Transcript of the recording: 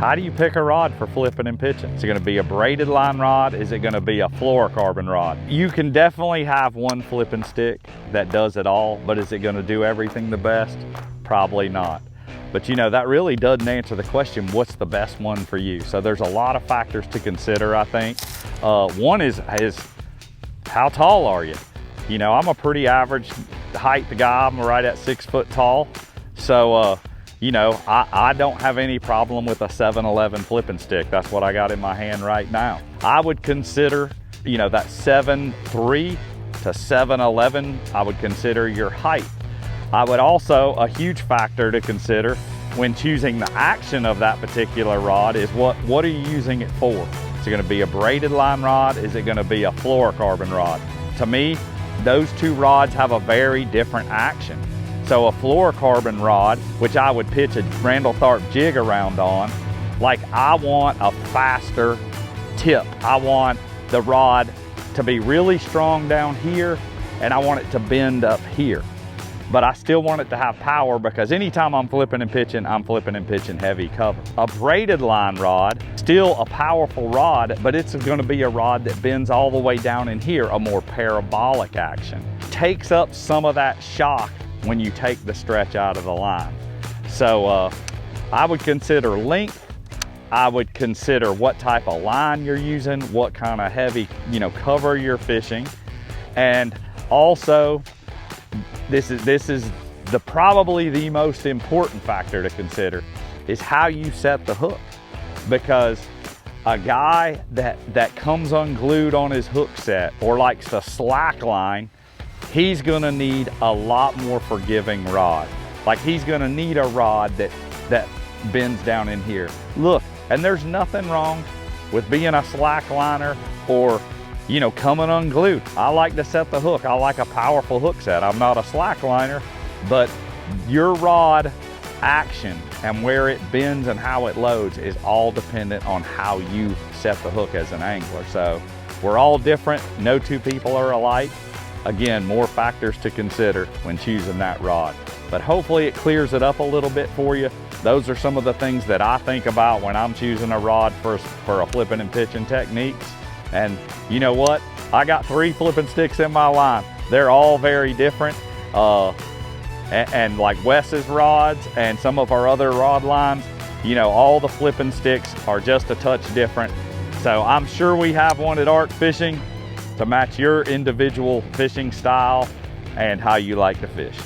How do you pick a rod for flipping and pitching? Is it gonna be a braided line rod? Is it gonna be a fluorocarbon rod? You can definitely have one flipping stick that does it all, but is it gonna do everything the best? Probably not. But you know, that really doesn't answer the question, what's the best one for you? So there's a lot of factors to consider, I think. One is how tall are you? You know, I'm a pretty average height guy. I'm right at 6 foot tall. So, you know, I don't have any problem with a 7-11 flipping stick. That's what I got in my hand right now. I would consider, you know, that 7'3" to 7'11", I would consider your height. I would also, a huge factor to consider when choosing the action of that particular rod is what are you using it for? Is it gonna be a braided line rod? Is it gonna be a fluorocarbon rod? To me, those two rods have a very different action. So a fluorocarbon rod, which I would pitch a Randall Tharp jig around on, like I want a faster tip. I want the rod to be really strong down here and I want it to bend up here. But I still want it to have power because anytime I'm flipping and pitching heavy cover. A braided line rod, still a powerful rod, but it's gonna be a rod that bends all the way down in here, a more parabolic action. Takes up some of that shock when you take the stretch out of the line. So I would consider length. I would consider what type of line you're using, what kind of heavy, you know, cover you're fishing. And also, this is probably the most important factor to consider is how you set the hook. Because a guy that comes unglued on his hook set or likes to slack line, he's gonna need a lot more forgiving rod. Like he's gonna need a rod that bends down in here. Look, and there's nothing wrong with being a slack liner or, you know, coming unglued. I like to set the hook. I like a powerful hook set. I'm not a slack liner, but your rod action and where it bends and how it loads is all dependent on how you set the hook as an angler. So we're all different. No two people are alike. Again, more factors to consider when choosing that rod. But hopefully it clears it up a little bit for you. Those are some of the things that I think about when I'm choosing a rod for a flipping and pitching techniques. And you know what? I got 3 flipping sticks in my line. They're all very different. And like Wes's rods and some of our other rod lines, you know, all the flipping sticks are just a touch different. So I'm sure we have one at Arc Fishing to match your individual fishing style and how you like to fish.